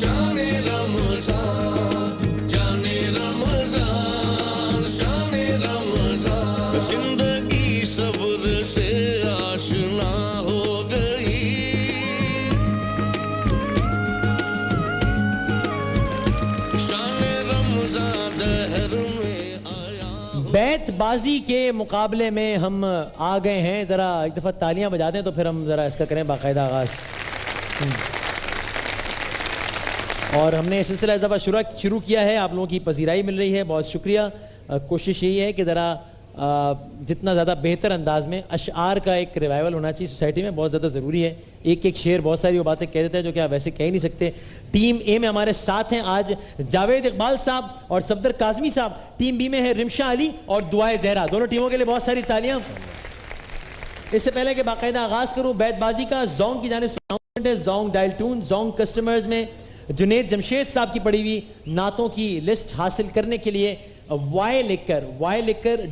شان رمضان جان رمضان شان رمضان زندگی صبر سے آشنا ہو گئی شان رمضان دہر میں آیا بیت بازی کے مقابلے میں ہم آ گئے ہیں. ذرا ایک دفعہ تالیاں بجا دیں تو پھر ہم ذرا اس کا کریں باقاعدہ آغاز. اور ہم نے یہ سلسلہ اس دفعہ شروع کیا ہے. آپ لوگوں کی پذیرائی مل رہی ہے, بہت شکریہ. کوشش یہی ہے کہ ذرا جتنا زیادہ بہتر انداز میں اشعار کا ایک ریوائول ہونا چاہیے سوسائٹی میں, بہت زیادہ ضروری ہے. ایک ایک شعر بہت ساری وہ باتیں کہہ دیتے ہیں جو کہ آپ ویسے کہہ نہیں سکتے. ٹیم اے میں ہمارے ساتھ ہیں آج جاوید اقبال صاحب اور صفدر کاظمی صاحب. ٹیم بی میں ہے رمشا علی اور دعائے زہرا. دونوں ٹیموں کے لیے بہت ساری تالیاں. اس سے پہلے کہ باقاعدہ آغاز کروں بیت بازی کا, زونگ کی جانب سے Zong dial tone. Zong customers میں جنید جمشید صاحب کی پڑھی ہوئی نعتوں کی لسٹ حاصل کرنے کے لیے وائی لکھ کر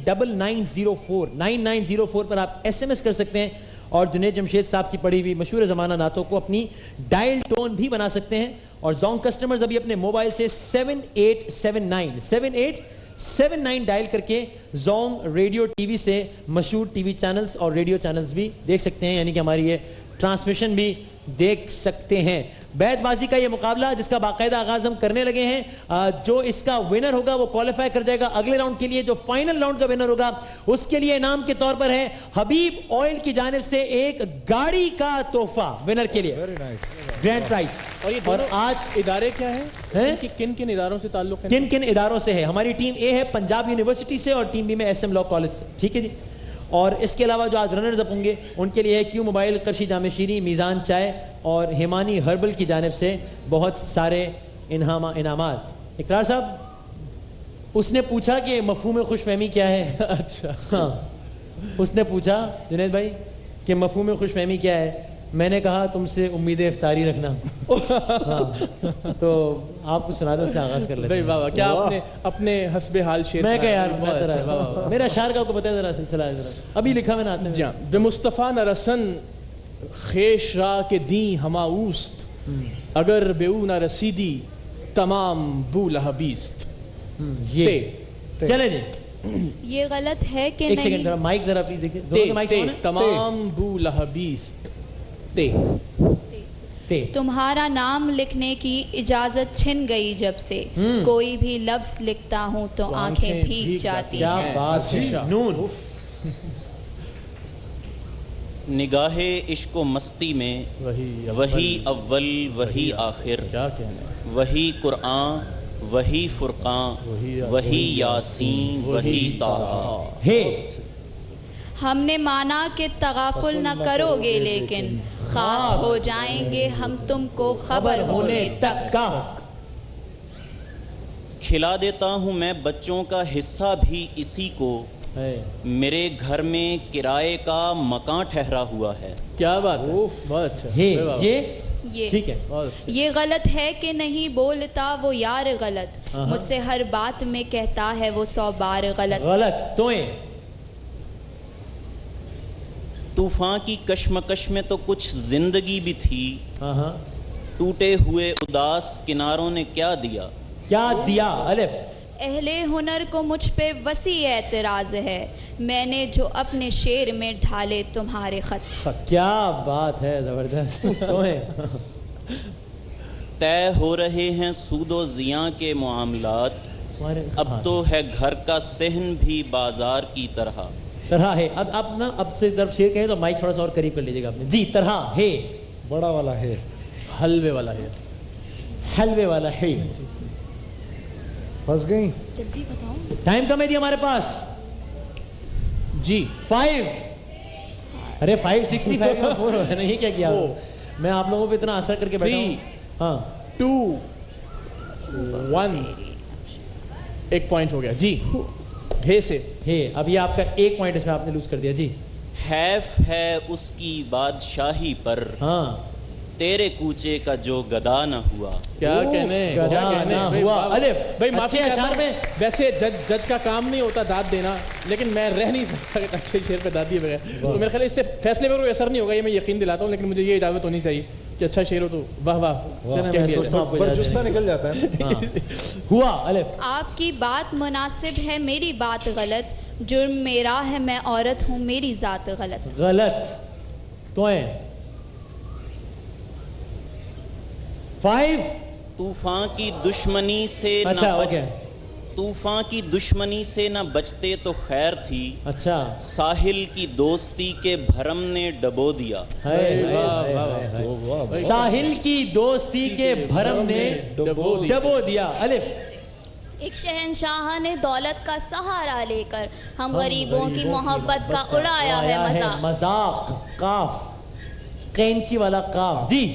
9904 پر آپ ایس ایم ایس کر سکتے ہیں اور جنید جمشید صاحب کی پڑھی ہوئی مشہور زمانہ نعتوں کو اپنی ڈائل ٹون بھی بنا سکتے ہیں. اور زونگ کسٹمرز ابھی اپنے موبائل سے 7879 ڈائل کر کے زونگ ریڈیو ٹی وی سے مشہور ٹی وی چینلز اور ریڈیو چینلز بھی دیکھ سکتے ہیں, یعنی کہ ہماری یہ ٹرانسمیشن بھی دیکھ سکتے ہیں. بیت بازی کا یہ مقابلہ جس کا باقاعدہ آغاز ہم کرنے لگے ہیں, جو اس کا ونر ہوگا وہ کوالیفائی کر جائے گا اگلے راؤنڈ کے لیے. جو فائنل راؤنڈ کا ونر ہوگا اس کے لیے انعام کے طور پر ہے حبیب آئل کی جانب سے ایک گاڑی کا تحفہ ونر کے لیے, گرینڈ پرائز. اور آج ادارے کیا ہیں, کن کن اداروں سے تعلق ہے؟ کن اداروں سے ہے؟ ہماری ٹیم اے ہے پنجاب یونیورسٹی سے اور ٹیم بی میں ایس ایم لا کالج سے. ٹھیک ہے جی. اور اس کے علاوہ جو آج رنرز اپ ہوں گے ان کے لیے ہے کیو موبائل, کرشی جامع شیریں, میزان چائے اور ہیمانی ہربل کی جانب سے بہت سارے انعامات. اقرار صاحب اس نے پوچھا کہ مفہوم خوش فہمی کیا ہے. اچھا ہاں, اس نے پوچھا جنید بھائی کہ مفہوم خوش فہمی کیا ہے. میں نے کہا تم سے امید افطاری رکھنا. ہاں تو آپ کو سنا دو, اس سے آغاز کر لیتے ہیں. بابا کیا آپ نے اپنے حسب حال شعر میں کہا یار میرا اشعار کا آپ کو پتہ ہے ذرا سلسلہ ہے ذرا ابھی لکھا میں نے آتے ہیں. جی بے مصطفیٰ نہ رسن خیش را کے دیں ہما اوست اگر بے او نہ رسیدی تمام بو لہبیست. یہ چلے جی. یہ غلط ہے کہ ایک سیکنڈ نہیں. ذرا مائک ذرا پلیز دیکھیں. دونوں کے مائک آن ہیں. تمام بو لہبیست. تمہارا نام لکھنے کی اجازت چھن گئی جب سے, کوئی بھی لفظ لکھتا ہوں تو آنکھیں بھیگ جاتی ہیں. کیا بات ہے. نون نگاہ عشق و مستی میں وہی اول وہی آخر, وہی قرآن وہی فرقان وہی یاسین وہی طٰہٰ. ہے ہم نے مانا کہ تغافل نہ کرو گے لیکن خواب ہو جائیں گے ہم تم کو خبر ہونے تک. کھلا دیتا ہوں میں بچوں کا حصہ بھی اسی کو, میرے گھر میں کرائے کا مکان ٹھہرا ہوا ہے. کیا بات ہے, بہت اچھا. یہ ٹھیک ہے. یہ غلط ہے کہ نہیں بولتا وہ یار غلط, مجھ سے ہر بات میں کہتا ہے وہ 100 بار غلط. غلط تویں طوفان کی کشمکش میں تو کچھ زندگی بھی تھی, ٹوٹے ہوئے اداس کناروں نے کیا دیا. کیا دیا. الف اہل ہنر کو مجھ پہ وسیع اعتراض ہے, میں نے جو اپنے شعر میں ڈھالے تمہارے خط. کیا بات ہے, زبردست. طے ہو رہے ہیں سود و زیاں کے معاملات, اب تو ہے گھر کا صحن بھی بازار کی طرح ہے. اب سے جب شعر کہیں تو مائک تھوڑا سا اور قریب کر لیجیے گا آپ نے. جی طرح ہے, بڑا والا ہے, حلوے والا ہے, حلوے والا ہے. پھنس گئی. جلدی بتاؤ, ٹائم کم ہے جی ہمارے پاس. جی 5 ارے 565 کا 4 ہے نہیں. کیا کیا میں آپ لوگوں پہ اتنا اثر کر کے بیٹھا ہوں. 3 ہاں 2 1 ایک پوائنٹ ہو گیا. جی ہے سے ہے. اب یہ آپ کا ایک پوائنٹ اس میں آپ نے لوز کر دیا. جی حیف ہے اس کی بادشاہی پر, ہاں تیرے کوچے کا جو گدا نہ ہوا. کیا کہنے بھائی, معافی اشعار میں ویسے جج کا کام نہیں ہوتا داد دینا, لیکن میں رہ نہیں سکتا اچھے شعر پہ داد دیے بغیر. تو میرے خیال اس سے فیصلے میں کوئی اثر نہیں ہوگا, یہ میں یقین دلاتا ہوں, لیکن مجھے یہ اجازت ہونی چاہیے کہ اچھا شعر ہو تو واہ واہ چلیں کہہ میں دیا سوچتا ہوں آپ کو برجستہ نکل جاتا ہے نا. ہوا الف آپ کی بات مناسب ہے میری بات غلط, جرم میرا ہے میں عورت ہوں میری ذات غلط. غلط توئیں 5 طوفان کی دشمنی سے نہ اچھا بچ اوکے طوفان کی دشمنی سے نہ بچتے تو خیر تھی, اچھا ساحل کی دوستی کے بھرم نے ڈبو دیا. ساحل کی دوستی کے بھرم نے ڈبو دیا. الف ایک شہنشاہ نے دولت کا سہارا لے کر ہم غریبوں کی محبت کا اڑایا ہے مذاق. مذاق قاف قینچی والا قاف. جی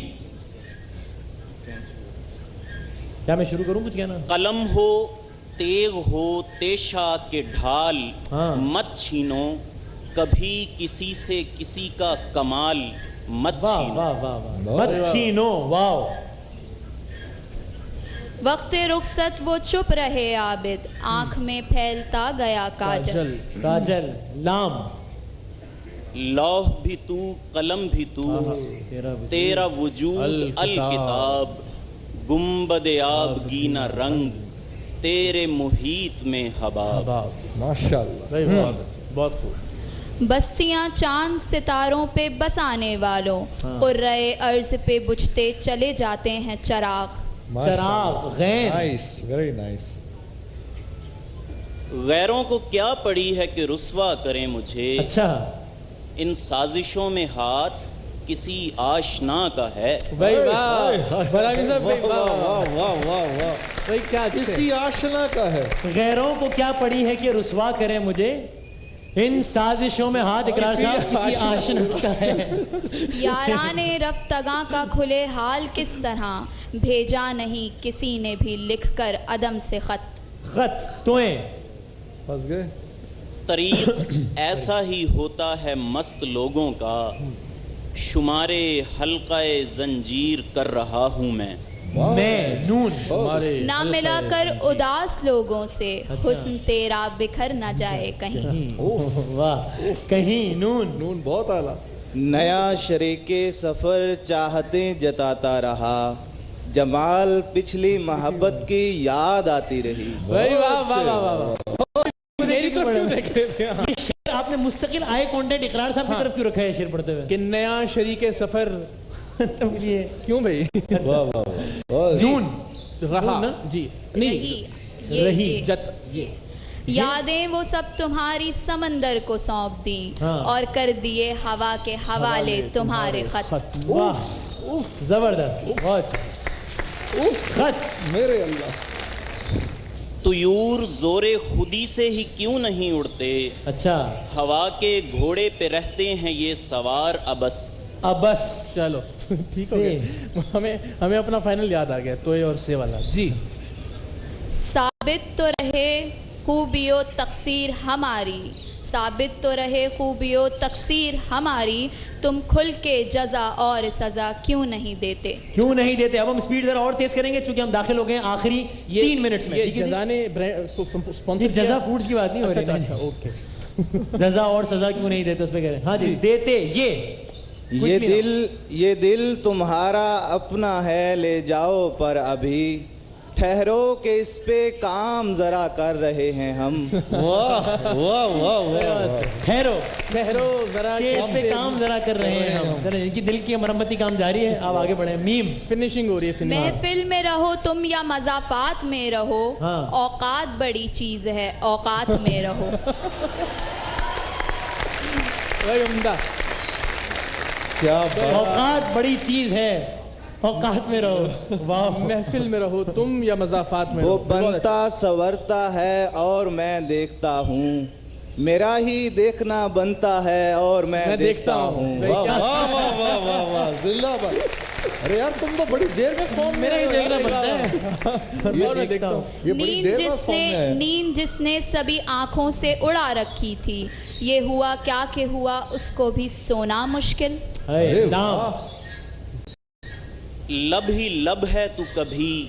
کیا میں شروع کروں کچھ کہنا؟ قلم ہو تیغ ہو تیشا کے ڈھال, ہاں. مت چھینو کبھی کسی سے کسی کا کمال, مت واہ چھینو. واہ واہ واہ مت چھینو. واو وقت رخصت وہ چپ رہے عابد, آنکھ میں پھیلتا گیا کاجل. کاجل لام لوح بھی تو قلم بھی تو, تیرا وجود الکتاب, گنبد آبگینہ رنگ تیرے محیط میں حباب. ماشاءاللہ بہت خوب. بستیاں چاند ستاروں پہ بسانے والوں, قرۂ ارض پہ بجھتے چلے جاتے ہیں چراغ. چراغ غین نائس ویری نائس. غیروں کو کیا پڑی ہے کہ رسوا کریں مجھے, اچھا ان سازشوں میں ہاتھ کسی آشنا کا ہے. بھائی واہ بلاگی صاحب بھائی واہ واہ واہ واہ واہ واہ, بھائی کیا اچھے. اسی آشنا کا ہے. غیروں کو کیا پڑی ہے کہ رسوا کریں مجھے, ان سازشوں میں ہاتھ اقرار صاحب کسی آشنا کا ہے. یاران رفتگاں کا کھلے حال کس طرح, بھیجا نہیں کسی نے بھی لکھ کر عدم سے خط. خط توئیں پھنس گئے. طریق ایسا ہی ہوتا ہے مست لوگوں کا, شمارے حلقہ زنجیر کر رہا ہوں میں. نون ہمارے نہ ملا کر اداس لوگوں سے, حسن تیرا بکھر نہ جائے کہیں. واہ کہیں نون نون بہت اعلیٰ. نیا شریک سفر چاہتیں جتاتا رہا, جمال پچھلی محبت کی یاد آتی رہی. بھائی واہ واہ واہ واہ. میری طرف کیوں دیکھ رہے تھے آپ؟ یہ شعر آپ نے مستقل آئی کانٹیکٹ اقرار صاحب کی طرف کیوں رکھا ہے شعر پڑھتے ہوئے؟ کہ نیا شریک سفر یہ کیوں بھائی واہ واہ واہ. نون رہا نا؟ جی نہیں رہی جت یادیں وہ سب تمہاری سمندر کو سونپ دیں, ہاں. اور کر دیے ہوا کے حوالے تمہارے خط. واہ زبردست بہت خط. میرے اللہ. طیور زور خودی سے ہی کیوں نہیں اڑتے, اچھا ہوا کے گھوڑے پہ رہتے ہیں یہ سوار ابس. ابس چلو ٹھیک ہو گیا. ہمیں اپنا فائنل یاد آ گیا تو یہ اور سے والا. جی ثابت تو رہے خوبی و تقصیر ہماری, ثابت تو رہے خوبی و تقصیر ہماری, تم کھل کے جزا اور سزا کیوں نہیں دیتے. کیوں نہیں دیتے. اب ہم سپیڈ ذرا اور تیز کریں گے چونکہ ہم داخل ہو گئے ہیں آخری 3 منٹ میں. یہ جزا نے یہ جزا فوڈز کی بات نہیں ہو رہی. اچھا اوکے. جزا اور سزا کیوں نہیں دیتے اس پہ کہہ رہے ہیں. ہاں جی دیتے. یہ دل تمہارا اپنا ہے لے جاؤ, پر ابھی ٹھہرو کہ اس پہ کام ذرا کر رہے ہیں ہم. واہ واہ واہ واہ. ٹھہرو ذرا کہ اس پہ کام ذرا کر رہے ہیں ہم. ذرا ان کی دل کی مرمتی کام جاری ہے. آپ آگے بڑھیں. میم فنیشنگ ہو رہی ہے. محفل میں رہو تم یا مضافات میں رہو, ہاں. اوقات بڑی چیز ہے اوقات میں رہو. عمدہ. کیا اوقات بڑی چیز ہے اوقات میں رہو. واہ. محفل میں رہو تم یا مضافات میں وہ رہو. بنتا سورتا ہے اور میں دیکھتا ہوں, میرا ہی دیکھنا بنتا ہے اور میں دیکھتا ہوں. واہ واہ واہ واہ واہ. زندہ باد. ارے یار تم تو بڑی دیر میں فارم میں. میرا ہی دیکھنا پڑتا ہے. میں دیکھتا ہوں. یہ بڑی دیر میں فارم میں ہے. نیند جس نے سبھی آنکھوں سے اڑا رکھی تھی, یہ ہوا کیا کہ ہوا اس کو بھی سونا مشکل. نام لب ہی لب ہے تو کبھی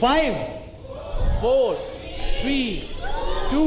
5 4 3 2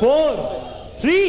4 3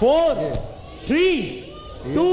4 3 2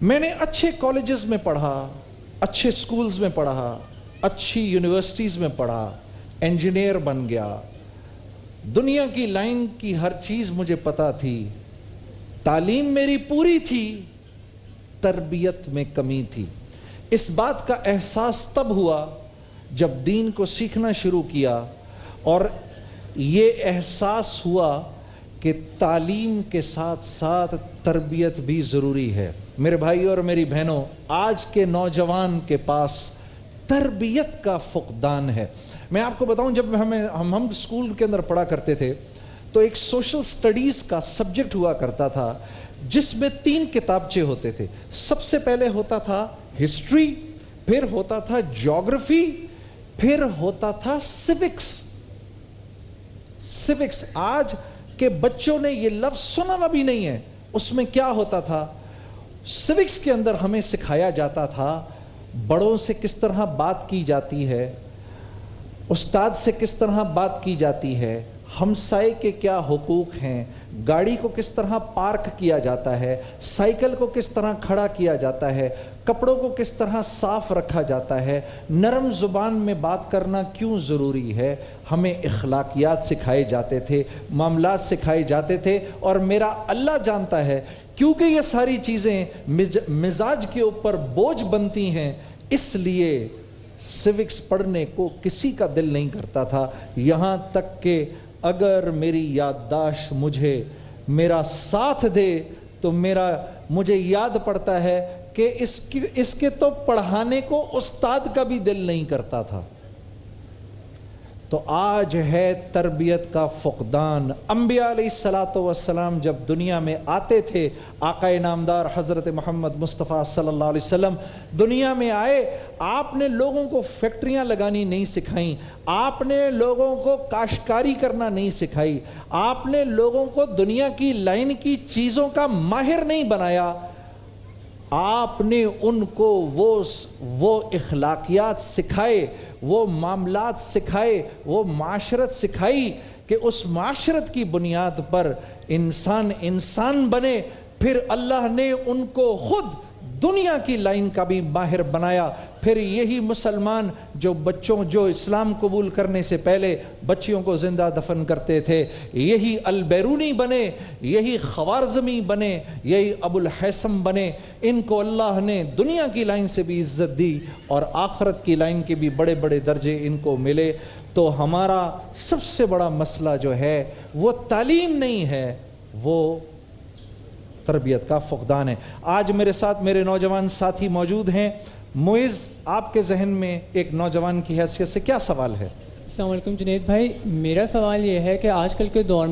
میں نے اچھے کالجز میں پڑھا, اچھے سکولز میں پڑھا, اچھی یونیورسٹیز میں پڑھا, انجینئر بن گیا, دنیا کی لائن کی ہر چیز مجھے پتا تھی, تعلیم میری پوری تھی, تربیت میں کمی تھی. اس بات کا احساس تب ہوا جب دین کو سیکھنا شروع کیا, اور یہ احساس ہوا کہ تعلیم کے ساتھ ساتھ تربیت بھی ضروری ہے. میرے بھائیوں اور میری بہنوں, آج کے نوجوان کے پاس تربیت کا فقدان ہے. میں آپ کو بتاؤں, جب ہم اسکول کے اندر پڑھا کرتے تھے تو ایک سوشل سٹڈیز کا سبجیکٹ ہوا کرتا تھا جس میں 3 کتابچے ہوتے تھے. سب سے پہلے ہوتا تھا ہسٹری, پھر ہوتا تھا جیوگرافی, پھر ہوتا تھا سیوکس. سیوکس آج کے بچوں نے یہ لفظ سنا بھی نہیں ہے. اس میں کیا ہوتا تھا؟ سیوکس کے اندر ہمیں سکھایا جاتا تھا بڑوں سے کس طرح بات کی جاتی ہے, استاد سے کس طرح بات کی جاتی ہے, ہمسائے کے کیا حقوق ہیں, گاڑی کو کس طرح پارک کیا جاتا ہے, سائیکل کو کس طرح کھڑا کیا جاتا ہے, کپڑوں کو کس طرح صاف رکھا جاتا ہے, نرم زبان میں بات کرنا کیوں ضروری ہے. ہمیں اخلاقیات سکھائے جاتے تھے, معاملات سکھائے جاتے تھے, اور میرا اللہ جانتا ہے کیونکہ یہ ساری چیزیں مزاج کے اوپر بوجھ بنتی ہیں, اس لیے سیوکس پڑھنے کو کسی کا دل نہیں کرتا تھا. یہاں تک کہ اگر میری یادداشت مجھے میرا ساتھ دے تو مجھے یاد پڑتا ہے کہ اس کے تو پڑھانے کو استاد کا بھی دل نہیں کرتا تھا. تو آج ہے تربیت کا فقدان. انبیاء علیہ السلام جب دنیا میں آتے تھے, آقا نامدار حضرت محمد مصطفیٰ صلی اللہ علیہ وسلم دنیا میں آئے, آپ نے لوگوں کو فیکٹریاں لگانی نہیں سکھائیں, آپ نے لوگوں کو کاشتکاری کرنا نہیں سکھائی, آپ نے لوگوں کو دنیا کی لائن کی چیزوں کا ماہر نہیں بنایا. آپ نے ان کو وہ اخلاقیات سکھائے, وہ معاملات سکھائے, وہ معاشرت سکھائی کہ اس معاشرت کی بنیاد پر انسان بنے. پھر اللہ نے ان کو خود دنیا کی لائن کا بھی ماہر بنایا. پھر یہی مسلمان جو اسلام قبول کرنے سے پہلے بچیوں کو زندہ دفن کرتے تھے, یہی البیرونی بنے, یہی خوارزمی بنے, یہی ابو الحیثم بنے. ان کو اللہ نے دنیا کی لائن سے بھی عزت دی اور آخرت کی لائن کے بھی بڑے بڑے درجے ان کو ملے. تو ہمارا سب سے بڑا مسئلہ جو ہے وہ تعلیم نہیں ہے, وہ تربیت کا فقدان ہے. آج میرے ساتھ میرے نوجوان ساتھی موجود ہیں. معز, آپ کے ذہن میں ایک نوجوان کی حیثیت سے کیا سوال ہے؟ السلام علیکم جنید بھائی. میرا سوال یہ ہے کہ آج کل کے دور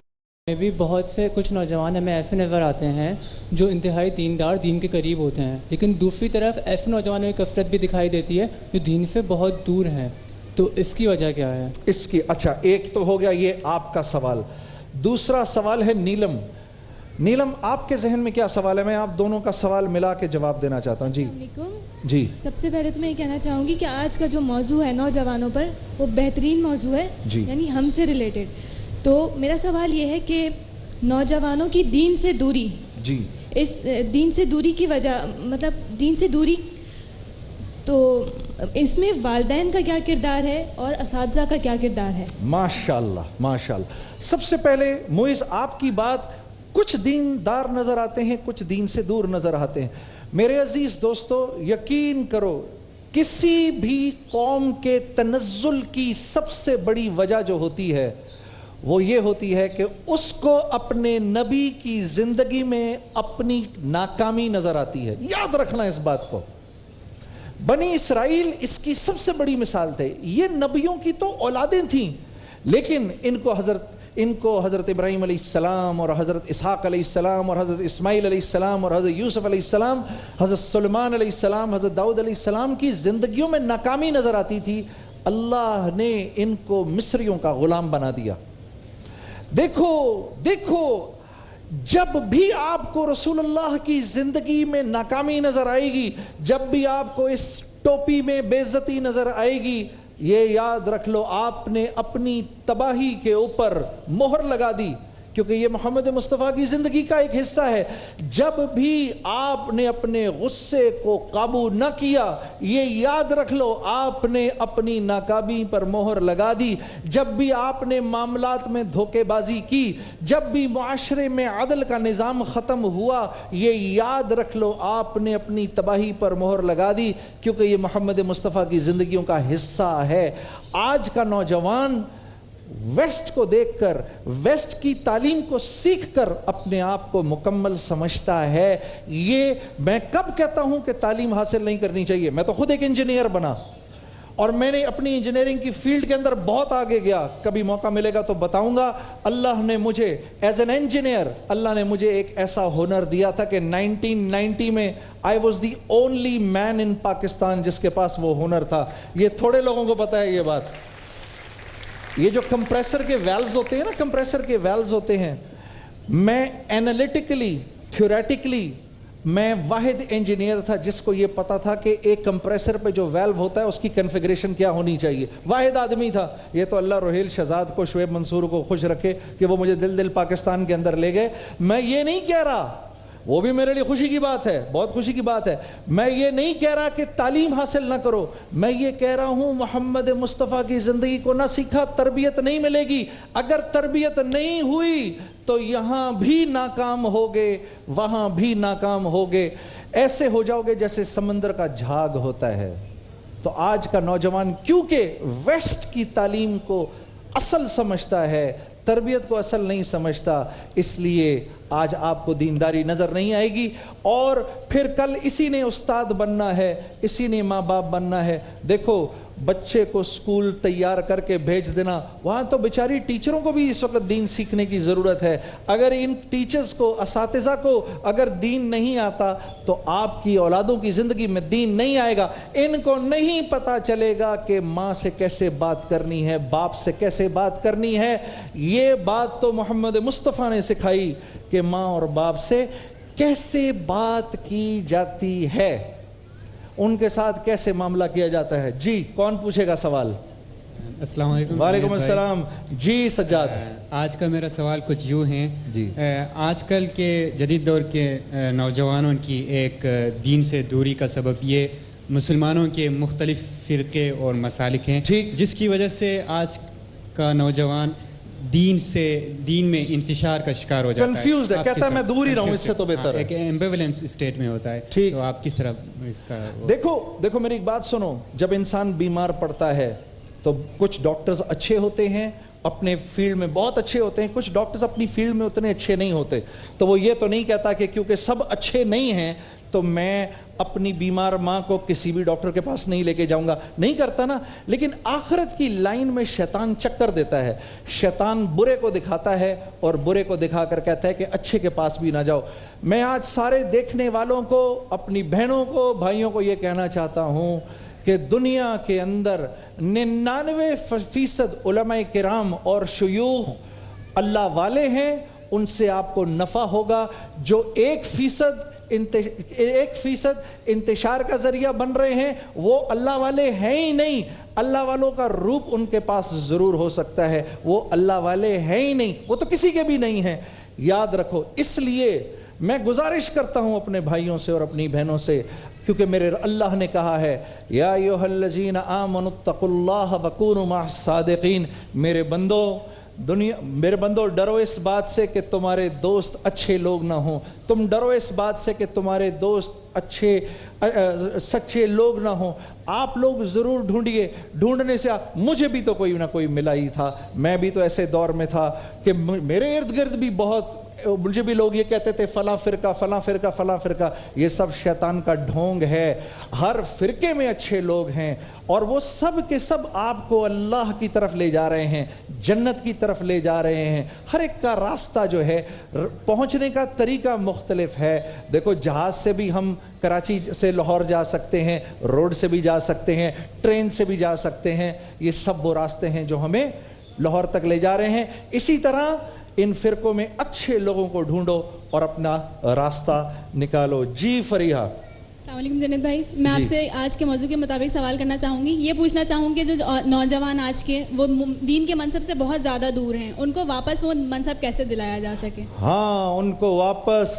میں بھی بہت سے کچھ نوجوان ہمیں ایسے نظر آتے ہیں جو انتہائی دیندار, دین کے قریب ہوتے ہیں, لیکن دوسری طرف ایسے نوجوانوں کی کثرت بھی دکھائی دیتی ہے جو دین سے بہت دور ہیں. تو اس کی وجہ کیا ہے؟ اس کی اچھا, ایک تو ہو گیا یہ آپ کا سوال. دوسرا سوال ہے نیلم. نیلم, آپ کے ذہن میں کیا سوال ہے؟ میں آپ دونوں کا سوال ملا کے جواب دینا چاہتا ہوں. جی جی. سب سے پہلے تو میں یہ کہنا چاہوں گی کہ آج کا جو موضوع ہے نوجوانوں پر, وہ بہترین موضوع ہے, یعنی ہم سے ریلیٹڈ. تو میرا سوال یہ ہے کہ نوجوانوں کی دین سے دوری, جی, اس دین سے دوری کی وجہ, مطلب دین سے دوری, تو اس میں والدین کا کیا کردار ہے اور اساتذہ کا کیا کردار ہے؟ ماشاءاللہ ماشاءاللہ. سب سے پہلے معز, آپ کی بات, کچھ دیندار نظر آتے ہیں, کچھ دین سے دور نظر آتے ہیں. میرے عزیز دوستو, یقین کرو کسی بھی قوم کے تنزل کی سب سے بڑی وجہ جو ہوتی ہے وہ یہ ہوتی ہے کہ اس کو اپنے نبی کی زندگی میں اپنی ناکامی نظر آتی ہے. یاد رکھنا اس بات کو. بنی اسرائیل اس کی سب سے بڑی مثال تھے. یہ نبیوں کی تو اولادیں تھیں, لیکن ان کو حضرت ابراہیم علیہ السلام اور حضرت اسحاق علیہ السلام اور حضرت اسماعیل علیہ السلام اور حضرت یوسف علیہ السلام, حضرت سلیمان علیہ السلام, حضرت داؤد علیہ السلام کی زندگیوں میں ناکامی نظر آتی تھی. اللہ نے ان کو مصریوں کا غلام بنا دیا. دیکھو جب بھی آپ کو رسول اللہ کی زندگی میں ناکامی نظر آئے گی, جب بھی آپ کو اس ٹوپی میں بے عزتی نظر آئے گی, یہ یاد رکھ لو آپ نے اپنی تباہی کے اوپر مہر لگا دی, کیونکہ یہ محمد مصطفیٰ کی زندگی کا ایک حصہ ہے. جب بھی آپ نے اپنے غصے کو قابو نہ کیا, یہ یاد رکھ لو آپ نے اپنی ناکامی پر مہر لگا دی. جب بھی آپ نے معاملات میں دھوکے بازی کی, جب بھی معاشرے میں عدل کا نظام ختم ہوا, یہ یاد رکھ لو آپ نے اپنی تباہی پر مہر لگا دی, کیونکہ یہ محمد مصطفیٰ کی زندگیوں کا حصہ ہے. آج کا نوجوان ویسٹ کو دیکھ کر, ویسٹ کی تعلیم کو سیکھ کر اپنے آپ کو مکمل سمجھتا ہے. یہ میں کب کہتا ہوں کہ تعلیم حاصل نہیں کرنی چاہیے؟ میں تو خود ایک انجینئر بنا اور میں نے اپنی انجینئرنگ کی فیلڈ کے اندر بہت آگے گیا. کبھی موقع ملے گا تو بتاؤں گا. اللہ نے مجھے ایز این انجینئر, اللہ نے مجھے ایک ایسا ہنر دیا تھا کہ 1990 میں I was the only man in Pakistan جس کے پاس وہ ہنر تھا. یہ تھوڑے لوگوں کو پتا ہے یہ بات. یہ جو کمپریسر کے ویلوز ہوتے ہیں نا, کمپریسر کے ویلوز ہوتے ہیں, میں اینالیٹیکلی, تھیوریٹیکلی میں واحد انجینئر تھا جس کو یہ پتا تھا کہ ایک کمپریسر پہ جو ویلو ہوتا ہے اس کی کنفیگریشن کیا ہونی چاہیے. واحد آدمی تھا. یہ تو اللہ روحیل شہزاد کو, شعیب منصور کو خوش رکھے کہ وہ مجھے دل پاکستان کے اندر لے گئے. میں یہ نہیں کہہ رہا, وہ بھی میرے لیے خوشی کی بات ہے, بہت خوشی کی بات ہے. میں یہ نہیں کہہ رہا کہ تعلیم حاصل نہ کرو, میں یہ کہہ رہا ہوں محمد مصطفیٰ کی زندگی کو نہ سیکھا, تربیت نہیں ملے گی. اگر تربیت نہیں ہوئی تو یہاں بھی ناکام ہوگے, وہاں بھی ناکام ہوگے. ایسے ہو جاؤ گے جیسے سمندر کا جھاگ ہوتا ہے. تو آج کا نوجوان کیونکہ ویسٹ کی تعلیم کو اصل سمجھتا ہے, تربیت کو اصل نہیں سمجھتا, اس لیے آج آپ کو دینداری نظر نہیں آئے گی. اور پھر کل اسی نے استاد بننا ہے, اسی نے ماں باپ بننا ہے. دیکھو بچے کو سکول تیار کر کے بھیج دینا, وہاں تو بیچاری ٹیچروں کو بھی اس وقت دین سیکھنے کی ضرورت ہے. اگر ان ٹیچرز کو, اساتذہ کو اگر دین نہیں آتا تو آپ کی اولادوں کی زندگی میں دین نہیں آئے گا. ان کو نہیں پتا چلے گا کہ ماں سے کیسے بات کرنی ہے, باپ سے کیسے بات کرنی ہے. یہ بات تو محمد مصطفیٰ نے سکھائی کہ ماں اور باپ سے کیسے بات کی جاتی ہے, ان کے ساتھ کیسے معاملہ کیا جاتا ہے. جی کون پوچھے گا سوال؟ السلام علیکم. وعلیکم السلام. جی سجاد. آج کا میرا سوال کچھ یوں ہے. جی آج کل کے جدید دور کے نوجوانوں کی ایک دین سے دوری کا سبب یہ مسلمانوں کے مختلف فرقے اور مسالک ہیں, جس کی وجہ سے آج کا نوجوان دین میں انتشار کا شکار ہو جاتا ہے, کنفیوزڈ ہے, کہتا ہے میں دور ہی رہوں, اس سے تو بہتر ہے. ایک ایمبیولنس اسٹیٹ میں ہوتا ہے. تو آپ کس طرح اس کا دیکھو میری ایک بات سنو. جب انسان بیمار پڑتا ہے تو کچھ ڈاکٹرز اچھے ہوتے ہیں, اپنے فیلڈ میں بہت اچھے ہوتے ہیں, کچھ ڈاکٹرز اپنی فیلڈ میں اتنے اچھے نہیں ہوتے. تو وہ یہ تو نہیں کہتا کہ کیونکہ سب اچھے نہیں ہیں تو میں اپنی بیمار ماں کو کسی بھی ڈاکٹر کے پاس نہیں لے کے جاؤں گا, نہیں کرتا نا. لیکن آخرت کی لائن میں شیطان چکر دیتا ہے. شیطان برے کو دکھاتا ہے اور برے کو دکھا کر کہتا ہے کہ اچھے کے پاس بھی نہ جاؤ. میں آج سارے دیکھنے والوں کو, اپنی بہنوں کو, بھائیوں کو یہ کہنا چاہتا ہوں کہ دنیا کے اندر 99% علماء کرام اور شیوخ اللہ والے ہیں, ان سے آپ کو نفع ہوگا. جو 1% انتشار کا ذریعہ بن رہے ہیں وہ اللہ والے ہیں ہی نہیں. اللہ والوں کا روپ ان کے پاس ضرور ہو سکتا ہے, وہ اللہ والے ہیں ہی نہیں, وہ تو کسی کے بھی نہیں ہیں. یاد رکھو. اس لیے میں گزارش کرتا ہوں اپنے بھائیوں سے اور اپنی بہنوں سے, کیونکہ میرے اللہ نے کہا ہے یا ایھا الذین آمنوا اتقوا اللہ وکونوا مع الصادقین. میرے بندو ڈرو اس بات سے کہ تمہارے دوست اچھے لوگ نہ ہوں. تم ڈرو اس بات سے کہ تمہارے دوست سچے لوگ نہ ہوں. آپ لوگ ضرور ڈھونڈیے. ڈھونڈنے سے مجھے بھی تو کوئی نہ کوئی ملا ہی تھا. میں بھی تو ایسے دور میں تھا کہ میرے ارد گرد بھی بہت, مجھے بھی لوگ یہ کہتے تھے فلاں فرقہ فلاں فرقہ فلاں فرقہ. یہ سب شیطان کا ڈھونگ ہے. ہر فرقے میں اچھے لوگ ہیں اور وہ سب کے سب آپ کو اللہ کی طرف لے جا رہے ہیں, جنت کی طرف لے جا رہے ہیں. ہر ایک کا راستہ جو ہے, پہنچنے کا طریقہ مختلف ہے. دیکھو جہاز سے بھی ہم کراچی سے لاہور جا سکتے ہیں, روڈ سے بھی جا سکتے ہیں, ٹرین سے بھی جا سکتے ہیں. یہ سب وہ راستے ہیں جو ہمیں لاہور تک لے جا رہے ہیں. اسی طرح ان فرقوں میں اچھے لوگوں کو ڈھونڈو اور اپنا راستہ نکالو. جی فریحہ. السلام علیکم جنید بھائی، میں آپ سے آج کے موضوع کے مطابق سوال کرنا چاہوں گی. یہ پوچھنا چاہوں گی جو نوجوان آج کے وہ دین کے منصب سے بہت زیادہ دور ہیں، ان کو واپس وہ منصب کیسے دلایا جا سکے؟ ہاں، ان کو واپس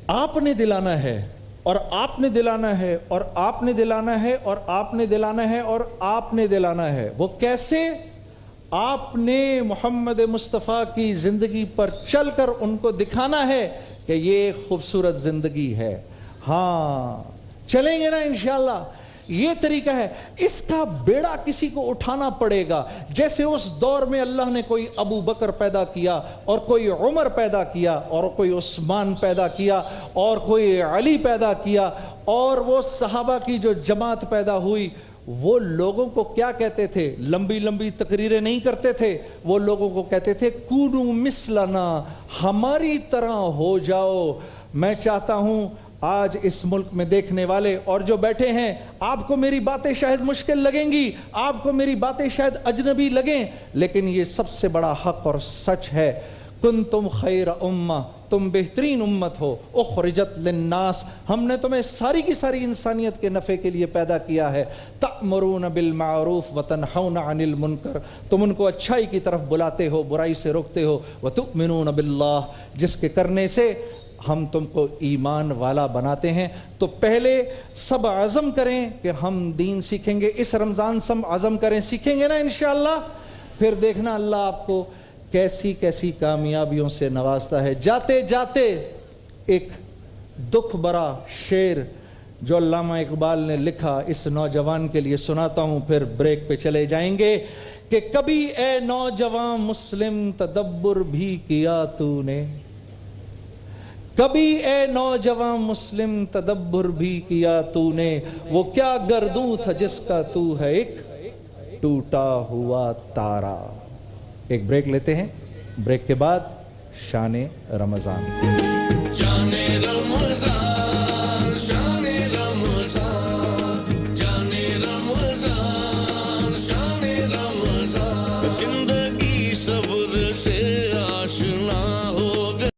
آپ نے دلانا ہے، اور آپ نے دلانا ہے، اور آپ نے دلانا ہے، اور آپ نے دلانا ہے، اور آپ نے دلانا ہے. وہ کیسے؟ آپ نے محمد مصطفیٰ کی زندگی پر چل کر ان کو دکھانا ہے کہ یہ ایک خوبصورت زندگی ہے. ہاں، چلیں گے نا انشاءاللہ. یہ طریقہ ہے. اس کا بیڑا کسی کو اٹھانا پڑے گا. جیسے اس دور میں اللہ نے کوئی ابو بکر پیدا کیا، اور کوئی عمر پیدا کیا، اور کوئی عثمان پیدا کیا، اور کوئی علی پیدا کیا، اور وہ صحابہ کی جو جماعت پیدا ہوئی. وہ لوگوں کو کیا کہتے تھے؟ لمبی لمبی تقریریں نہیں کرتے تھے. وہ لوگوں کو کہتے تھے کونو مثلنا، ہماری طرح ہو جاؤ. میں چاہتا ہوں آج اس ملک میں دیکھنے والے اور جو بیٹھے ہیں، آپ کو میری باتیں شاید مشکل لگیں گی، آپ کو میری باتیں شاید اجنبی لگیں، لیکن یہ سب سے بڑا حق اور سچ ہے. کنتم خیر امہ، تم بہترین امت ہو. اخرجت للناس، ہم نے تمہیں ساری کی ساری انسانیت کے نفع کے لیے پیدا کیا ہے. تأمرون بالمعروف وتنہون عن المنکر، تم ان کو اچھائی کی طرف بلاتے ہو، برائی سے روکتے ہو. وتؤمنون باللہ، جس کے کرنے سے ہم تم کو ایمان والا بناتے ہیں. تو پہلے سب عزم کریں کہ ہم دین سیکھیں گے. اس رمضان سب عزم کریں، سیکھیں گے نا انشاءاللہ. پھر دیکھنا اللہ آپ کو کیسی کیسی کامیابیوں سے نوازتا ہے. جاتے جاتے ایک دکھ بھرا شعر جو علامہ اقبال نے لکھا اس نوجوان کے لیے سناتا ہوں، پھر بریک پہ چلے جائیں گے. کہ کبھی اے نوجوان مسلم تدبر بھی کیا تو نے، کبھی اے نوجوان مسلم تدبر بھی کیا تو نے، وہ کیا گردوں تھا جس کا تو ہے ایک ٹوٹا ہوا تارا. ایک بریک لیتے ہیں، بریک کے بعد شان رمضان. شان رمضان، شان